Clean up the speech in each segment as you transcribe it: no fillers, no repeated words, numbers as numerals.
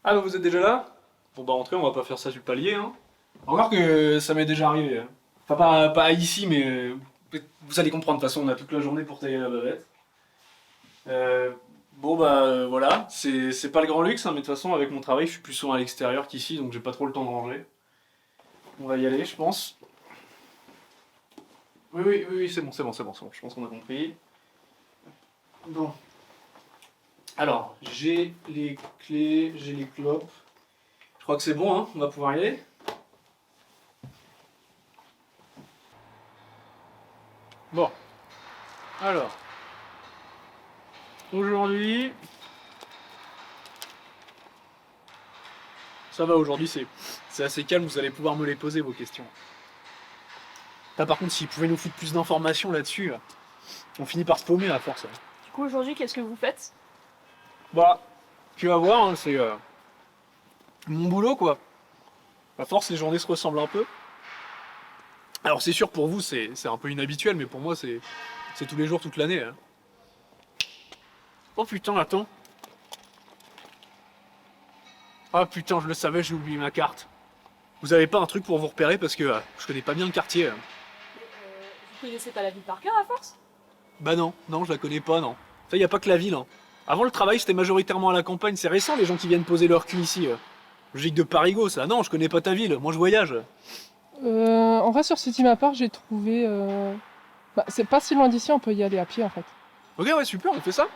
Ah, bah vous êtes déjà là? Bon, bah rentrez, on va pas faire ça du palier, hein. Remarque que ça m'est déjà arrivé, hein. Enfin, pas ici, mais vous allez comprendre. De toute façon, on a toute la journée pour tailler la bavette. Bon, bah voilà, c'est pas le grand luxe, hein, mais de toute façon, avec mon travail, je suis plus souvent à l'extérieur qu'ici, donc j'ai pas trop le temps de ranger. On va y aller, je pense. Oui, c'est bon, c'est bon. Je pense qu'on a compris. Bon. Alors, j'ai les clés, j'ai les clopes. Je crois que c'est bon, hein, on va pouvoir y aller. Bon, alors, aujourd'hui, ça va, aujourd'hui c'est assez calme, vous allez pouvoir me les poser vos questions. Là par contre, s'ils pouvaient nous foutre plus d'informations là-dessus, on finit par se paumer à force. Du coup, aujourd'hui, qu'est-ce que vous faites? Bah, tu vas voir, hein, c'est mon boulot quoi. À force, les journées se ressemblent un peu. Alors c'est sûr, pour vous, c'est un peu inhabituel, mais pour moi, c'est tous les jours, toute l'année. Hein. Oh putain, attends. Ah putain, je le savais, j'ai oublié ma carte. Vous avez pas un truc pour vous repérer parce que je connais pas bien le quartier. Vous connaissez pas la ville par cœur à force? Bah non, je la connais pas, non. Ça, y a pas que la ville, hein. Avant, le travail, c'était majoritairement à la campagne. C'est récent, les gens qui viennent poser leur cul ici. Logique de Parigo, ça. Non, je connais pas ta ville. Moi, je voyage. En vrai, sur City Mapper, j'ai trouvé. Bah, c'est pas si loin d'ici, on peut y aller à pied en fait. Ok, ouais, super, on fait ça.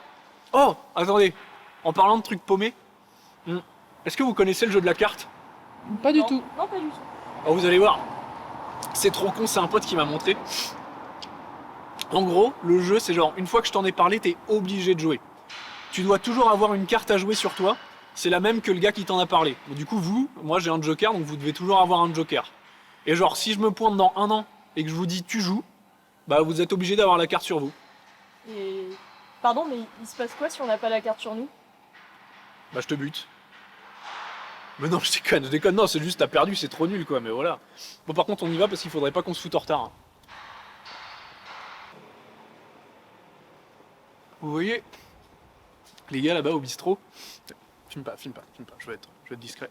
Oh, attendez. En parlant de trucs paumés, hmm, est-ce que vous connaissez le jeu de la carte? Pas du Non. tout. Non, pas du tout. Oh, vous allez voir. C'est trop con, c'est un pote qui m'a montré. En gros, le jeu, c'est genre, une fois que je t'en ai parlé, t'es obligé de jouer. Tu dois toujours avoir une carte à jouer sur toi. C'est la même que le gars qui t'en a parlé. Donc, du coup, moi j'ai un joker, donc vous devez toujours avoir un joker. Et genre, si je me pointe dans un an et que je vous dis tu joues, bah vous êtes obligé d'avoir la carte sur vous. Et. Pardon, mais il se passe quoi si on n'a pas la carte sur nous? Bah je te bute. Mais non, je déconne, non, c'est juste t'as perdu, c'est trop nul quoi, mais voilà. Bon, par contre, on y va parce qu'il faudrait pas qu'on se foute en retard. Hein. Vous voyez, les gars là-bas au bistrot, filme pas, je vais être discret.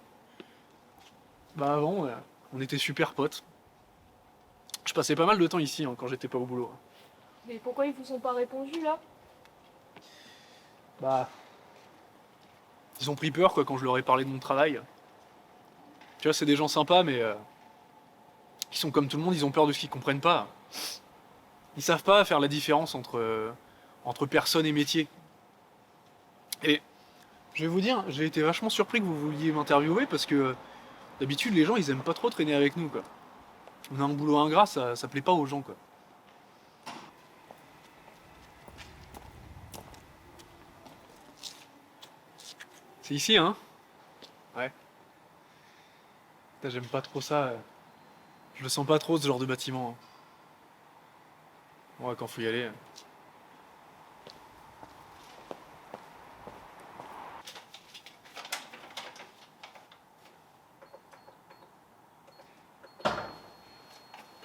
Bah avant, on était super potes. Je passais pas mal de temps ici hein, quand j'étais pas au boulot. Mais pourquoi ils vous ont pas répondu là? Bah, ils ont pris peur quoi quand je leur ai parlé de mon travail. Tu vois, c'est des gens sympas, mais qui sont comme tout le monde, ils ont peur de ce qu'ils comprennent pas. Ils savent pas faire la différence entre personne et métier. Et je vais vous dire, j'ai été vachement surpris que vous vouliez m'interviewer parce que d'habitude les gens ils aiment pas trop traîner avec nous quoi. On a un boulot ingrat, ça plaît pas aux gens quoi. C'est ici hein? Ouais. Putain, j'aime pas trop ça. Je le sens pas trop ce genre de bâtiment. Hein. Ouais, quand faut y aller.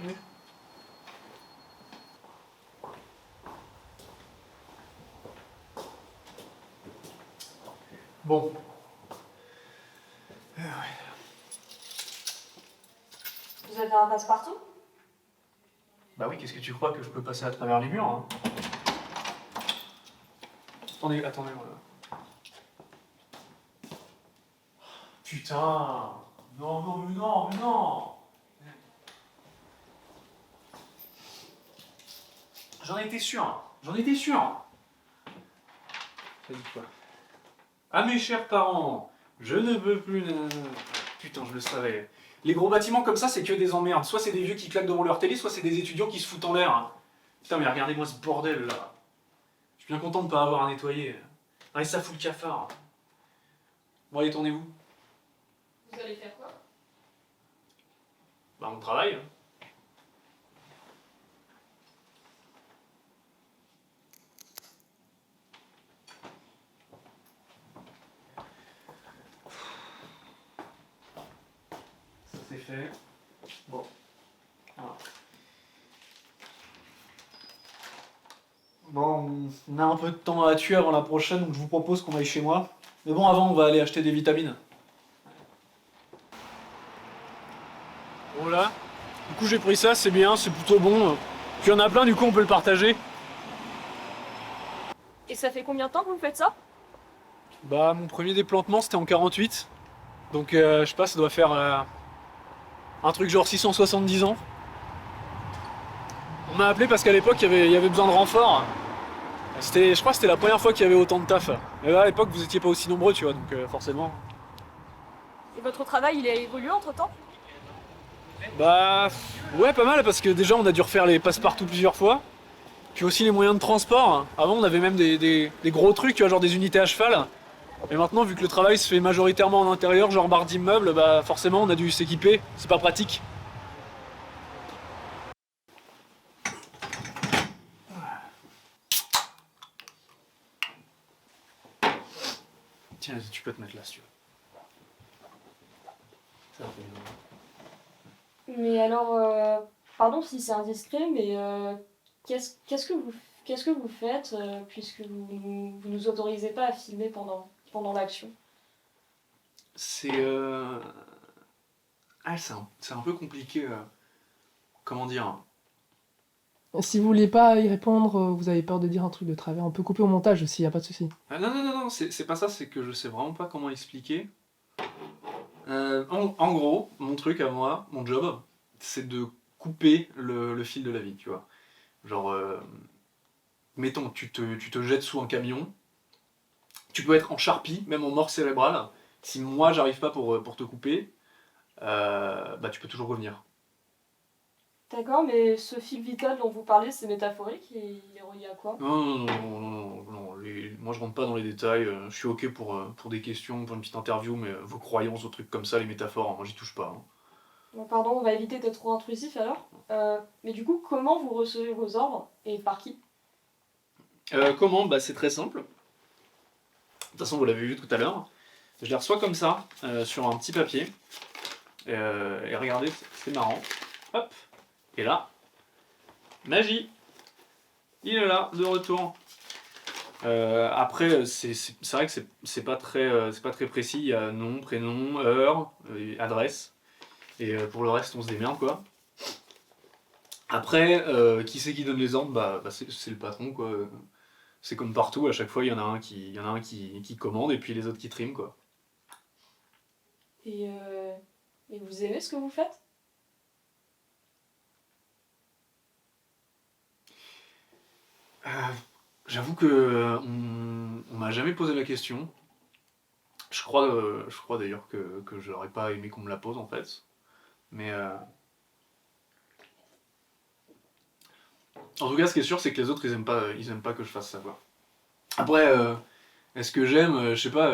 Oui. Bon. Vous avez un passe-partout? Bah oui, qu'est-ce que tu crois que je peux passer à travers les murs hein? Attendez, voilà. Putain! Non! J'en étais sûr! Ça dit quoi? À mes chers parents, je ne veux plus... Putain, je le savais. Les gros bâtiments comme ça, c'est que des emmerdes. Soit c'est des vieux qui claquent devant leur télé, soit c'est des étudiants qui se foutent en l'air. Hein. Putain, mais regardez-moi ce bordel là. Je suis bien content de pas avoir à nettoyer. Ah, et ça fout le cafard. Bon, allez, tournez-vous. Vous allez faire quoi? Bah, on travaille. Hein. Ça c'est fait. Bon. Alors. Bon, on a un peu de temps à tuer avant la prochaine, donc je vous propose qu'on aille chez moi. Mais bon, avant, on va aller acheter des vitamines. coup j'ai pris ça, c'est bien, c'est plutôt bon. Puis il y en a plein, du coup on peut le partager. Et ça fait combien de temps que vous faites ça? Bah mon premier déplantement c'était en 48. Donc je sais pas, ça doit faire un truc genre 670 ans. On m'a appelé parce qu'à l'époque il y avait besoin de renfort. Je crois que c'était la première fois qu'il y avait autant de taf. Mais là, à l'époque vous étiez pas aussi nombreux, tu vois, donc forcément. Et votre travail, il a évolué entre-temps? Bah ouais, pas mal, parce que déjà on a dû refaire les passe-partout plusieurs fois. Puis aussi les moyens de transport. Avant on avait même des gros trucs, tu vois, genre des unités à cheval. Et maintenant, vu que le travail se fait majoritairement en intérieur, genre barre d'immeuble, bah forcément on a dû s'équiper, c'est pas pratique. Tiens, tu peux te mettre là si tu veux. Ça va faire une- Mais alors, pardon si c'est indiscret, mais qu'est-ce que vous faites puisque vous nous autorisez pas à filmer pendant l'action? C'est c'est un peu compliqué. Comment dire? Si vous voulez pas y répondre, vous avez peur de dire un truc de travers, on peut couper au montage aussi, y a pas de souci. Ah, non, non, non, non, c'est pas ça, c'est que je sais vraiment pas comment expliquer. En gros, mon truc à moi, mon job, c'est de couper le fil de la vie, tu vois. Genre, mettons, tu te jettes sous un camion, tu peux être en charpie, même en mort cérébrale. Si moi j'arrive pas pour te couper, bah tu peux toujours revenir. D'accord, mais ce fil vital dont vous parlez, c'est métaphorique et il est relié à quoi? Non, non, non, non, non, non, non, moi je rentre pas dans les détails, je suis ok pour des questions, pour une petite interview, mais vos croyances, vos trucs comme ça, les métaphores, moi j'y touche pas. Hein. Bon, pardon, on va éviter d'être trop intrusif alors. Mais du coup, comment vous recevez vos ordres et par qui? Comment? Bah c'est très simple. De toute façon, vous l'avez vu tout à l'heure. Je les reçois comme ça, sur un petit papier. Et regardez, c'est marrant. Hop. Et là, magie. Il est là, de retour. Après, c'est vrai que c'est pas très précis. Il y a nom, prénom, heure, adresse. Et pour le reste, on se démerde, quoi. Après, qui c'est qui donne les ordres? Bah c'est le patron, quoi. C'est comme partout, à chaque fois, il y en a un qui commande et puis les autres qui triment, quoi. Et vous aimez ce que vous faites? J'avoue que on m'a jamais posé la question. Je crois d'ailleurs que j'aurais pas aimé qu'on me la pose en fait. Mais en tout cas, ce qui est sûr, c'est que les autres ils aiment pas que je fasse ça quoi. Après, est-ce que j'aime, je sais pas,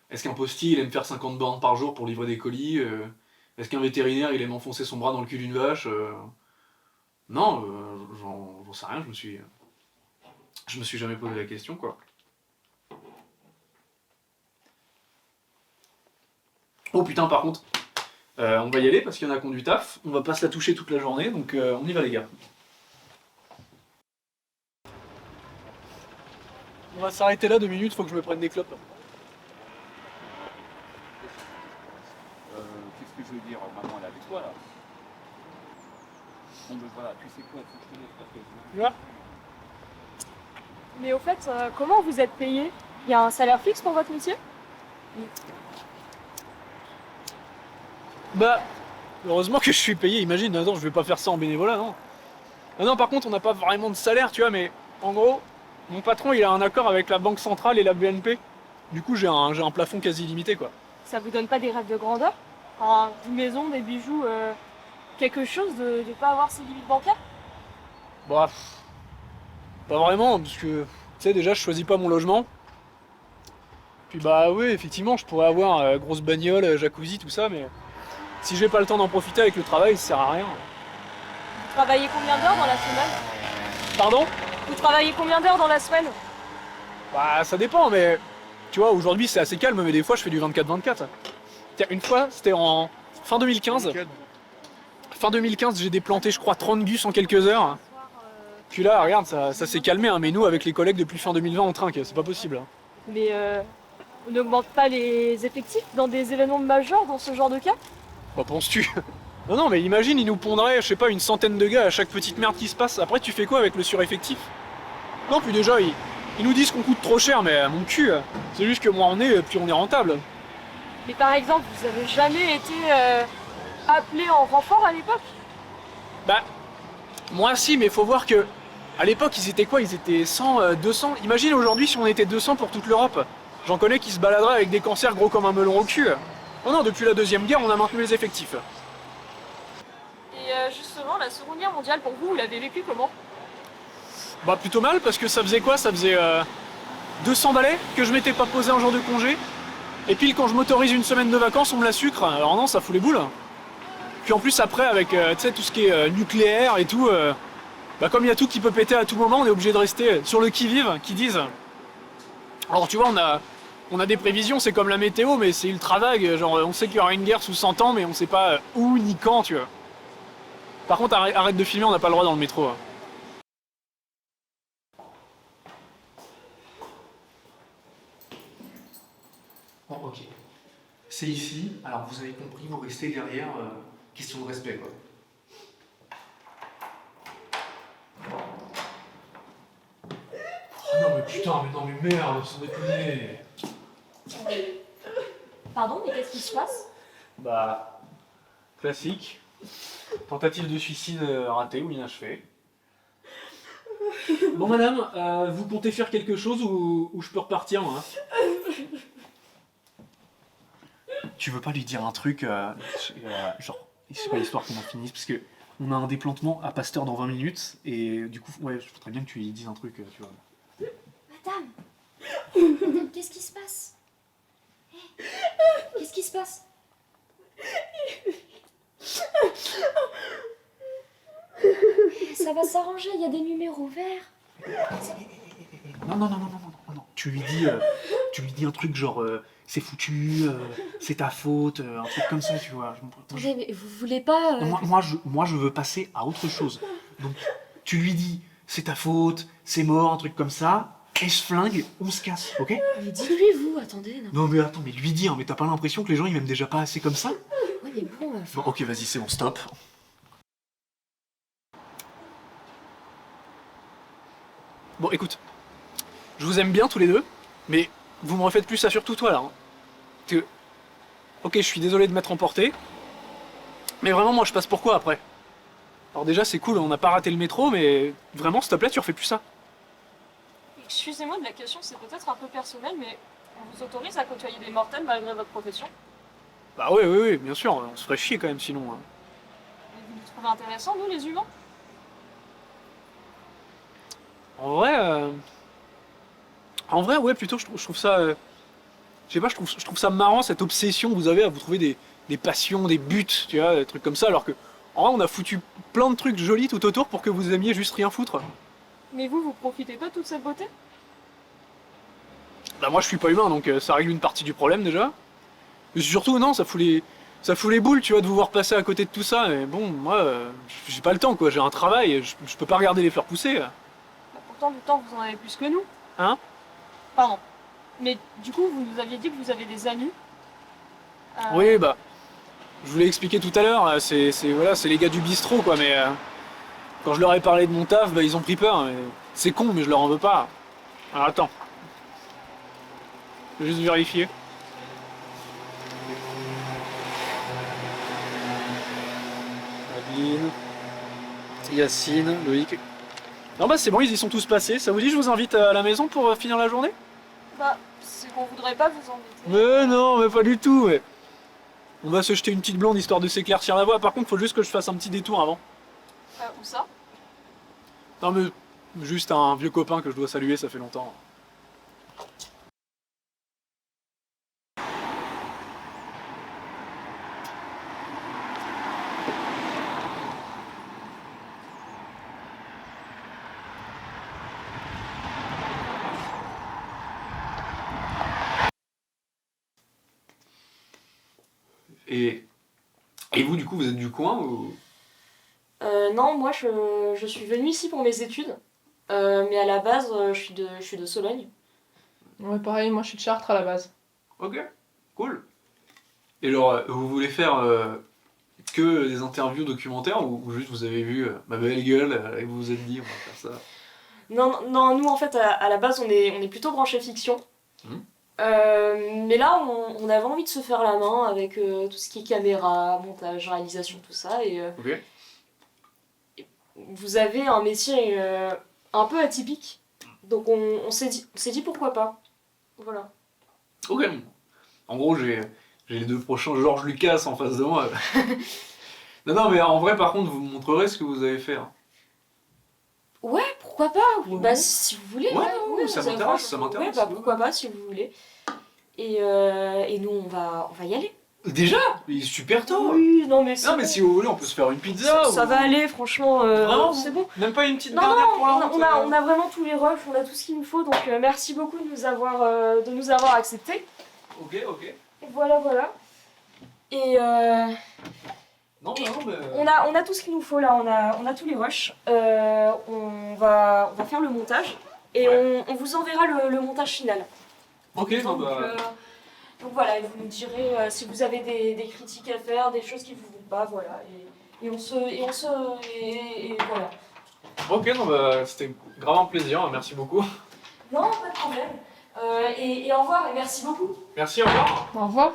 est-ce qu'un postier il aime faire 50 bornes par jour pour livrer des colis est-ce qu'un vétérinaire il aime enfoncer son bras dans le cul d'une vache non, j'en sais rien, je me suis jamais posé la question quoi. Oh putain, par contre, on va y aller parce qu'il y en a qui ont du taf, on va pas se la toucher toute la journée, donc on y va les gars. On va s'arrêter là 2 minutes, faut que je me prenne des clopes. Qu'est-ce que je veux dire? Maman, elle est avec toi là. Bon, ben voilà, tu sais quoi, faut que je te laisse parce que Tu vois? Mais au fait, comment vous êtes payé? Il y a un salaire fixe pour votre métier? Bah, heureusement que je suis payé, imagine, attends, je vais pas faire ça en bénévolat, non. Ah non, par contre, on n'a pas vraiment de salaire, tu vois, mais en gros, mon patron, il a un accord avec la Banque Centrale et la BNP. Du coup, j'ai un plafond quasi illimité, quoi. Ça vous donne pas des rêves de grandeur? Enfin, une maison, des bijoux, quelque chose de pas avoir ses limites bancaires? Bah, pas vraiment, parce que, tu sais, déjà, je choisis pas mon logement. Puis bah oui, effectivement, je pourrais avoir grosse bagnole, jacuzzi, tout ça, mais si j'ai pas le temps d'en profiter avec le travail, ça sert à rien. Vous travaillez combien d'heures dans la semaine? Pardon? Vous travaillez combien d'heures dans la semaine? Bah, ça dépend, mais tu vois, aujourd'hui, c'est assez calme, mais des fois, je fais du 24-24. Tiens, une fois, c'était en fin 2015. Fin 2015, j'ai déplanté, je crois, 30 gus en quelques heures. Puis là, regarde, ça s'est calmé, hein, mais nous, avec les collègues, depuis fin 2020, on trinque, c'est pas possible. Hein. Mais on n'augmente pas les effectifs dans des événements majeurs dans ce genre de cas? Bah, penses-tu? Non, mais imagine, ils nous pondraient, je sais pas, une centaine de gars à chaque petite merde qui se passe. Après, tu fais quoi avec le sureffectif? Non, puis déjà, ils nous disent qu'on coûte trop cher, mais mon cul, c'est juste que moins on est, plus on est rentable. Mais par exemple, vous avez jamais été appelé en renfort à l'époque? Bah, moi si, mais faut voir que à l'époque ils étaient quoi? Ils étaient 100, 200. Imagine aujourd'hui si on était 200 pour toute l'Europe. J'en connais qui se baladeraient avec des cancers gros comme un melon au cul. Oh non, depuis la Deuxième Guerre, on a maintenu les effectifs. Et justement, la Seconde Guerre mondiale, pour vous, vous l'avez vécu comment? Bah plutôt mal, parce que ça faisait quoi? Ça faisait 200 balais que je m'étais pas posé un jour de congé. Et pile quand je m'autorise une semaine de vacances, on me la sucre. Alors non, ça fout les boules. Puis en plus après, avec tu sais, tout ce qui est nucléaire et tout, bah comme il y a tout qui peut péter à tout moment, on est obligé de rester sur le qui-vive, qui disent. Alors tu vois, on a des prévisions, c'est comme la météo, mais c'est ultra vague. Genre on sait qu'il y aura une guerre sous 100 ans, mais on sait pas où ni quand, tu vois. Par contre, arrête de filmer, on n'a pas le droit dans le métro. Bon, ok. C'est ici, alors vous avez compris, vous restez derrière, question de respect, quoi. Oh non mais putain, mais non mais merde, sans déconner. Pardon, mais qu'est-ce qui se passe? Bah, classique. Tentative de suicide ratée ou inachevée. Bon madame, vous comptez faire quelque chose ou je peux repartir moi? Tu veux pas lui dire un truc, genre, c'est pas l'histoire qu'on en finisse, parce que on a un déplantement à Pasteur dans 20 minutes, et du coup, ouais, je voudrais bien que tu lui dises un truc, tu vois. Madame, Madame, qu'est-ce qui se passe? Qu'est-ce qui se passe? Ça va s'arranger, il y a des numéros verts. Non. Tu lui dis un truc genre, c'est foutu, c'est ta faute, un truc comme ça, tu vois. Attendez, mais vous voulez pas... Non, moi, je veux passer à autre chose. Donc, tu lui dis, c'est ta faute, c'est mort, un truc comme ça, et je flingue, on se casse, ok? Mais dites-lui, vous, attendez. Non, Non mais attends, mais lui dis, hein, mais t'as pas l'impression que les gens ils m'aiment déjà pas assez comme ça? ouais, mais bon... Bon, ok, vas-y, c'est bon, stop. Bon, écoute, je vous aime bien tous les deux, mais vous me refaites plus ça surtout toi là. Hein. Que... Ok, je suis désolé de m'être emporté, mais vraiment moi je passe pour quoi après? Alors déjà c'est cool, on n'a pas raté le métro, mais vraiment s'il te plaît tu refais plus ça. Excusez-moi de la question, c'est peut-être un peu personnel, mais on vous autorise à côtoyer des mortels malgré votre profession? Bah oui, bien sûr, on se ferait chier quand même sinon. Hein. Et vous nous trouvez intéressants, nous, les humains? En vrai, ouais, plutôt je trouve ça... je sais pas, je trouve ça marrant cette obsession que vous avez à vous trouver des passions, des buts, tu vois, des trucs comme ça, alors que en vrai on a foutu plein de trucs jolis tout autour pour que vous aimiez juste rien foutre. Mais vous profitez pas de toute cette beauté? Bah moi je suis pas humain donc ça règle une partie du problème déjà. Mais surtout non, ça fout les boules, tu vois, de vous voir passer à côté de tout ça. Et bon, moi j'ai pas le temps quoi, j'ai un travail, je peux pas regarder les fleurs pousser. Bah, pourtant, du temps, vous en avez plus que nous. Hein? Pardon. Mais du coup, vous nous aviez dit que vous avez des amis. Oui bah, je vous l'ai expliqué tout à l'heure, c'est voilà, c'est les gars du bistrot quoi, mais quand je leur ai parlé de mon taf, bah ils ont pris peur. C'est con mais je leur en veux pas. Alors attends. Je vais juste vérifier. Adeline, Yacine, Loïc. Non bah c'est bon, ils y sont tous passés. Ça vous dit je vous invite à la maison pour finir la journée? Bah, c'est qu'on voudrait pas vous embêter. Mais non, mais pas du tout. Mais... On va se jeter une petite blonde histoire de s'éclaircir la voie. Par contre, faut juste que je fasse un petit détour avant. Où ça? Non mais juste un vieux copain que je dois saluer, ça fait longtemps. Et vous, du coup, vous êtes du coin ou... Non, moi je suis venue ici pour mes études. Mais à la base, je suis de Sologne. Ouais, pareil, moi je suis de Chartres à la base. Ok, cool. Et genre, vous voulez faire que des interviews documentaires ou juste vous avez vu ma belle gueule et vous vous êtes dit on va faire ça? Non, nous en fait à la base on est plutôt branché fiction. Mhm. Mais là on avait envie de se faire la main avec tout ce qui est caméra, montage, réalisation, tout ça. Et Ok. vous avez un métier un peu atypique. Donc on s'est dit pourquoi pas. Voilà. Ok. En gros, j'ai les deux prochains George Lucas en face de moi. Non, mais en vrai, par contre, vous me montrerez ce que vous avez fait. Hein. Ouais, pourquoi pas. Ouais. Bah si vous voulez. Ouais, ça m'intéresse, franchement, ça m'intéresse. Ouais, bah pourquoi pas si vous voulez. Et nous on va y aller. Déjà? Il est super tôt. Oui, non mais c'est Non, mais bon. si vous voulez, on peut se faire une pizza. Ça ou- va aller, franchement, Vraiment, c'est bon. Même pas une petite Non, dernière pour la on route, a vraiment tous les refs, on a tout ce qu'il nous faut, donc merci beaucoup de nous avoir acceptés. Ok. Voilà. Et Non, mais... on a tout ce qu'il nous faut là, on a tous les rushs. On va faire le montage et Ouais. on vous enverra le montage final. Ok, non, Donc, bah... donc voilà, et vous nous direz si vous avez des critiques à faire, des choses qui vous vont pas, voilà. Et voilà. Ok, non, bah, c'était grave un plaisir, merci beaucoup. Non, pas de problème. Et au revoir et merci beaucoup. Merci, au revoir. Au revoir.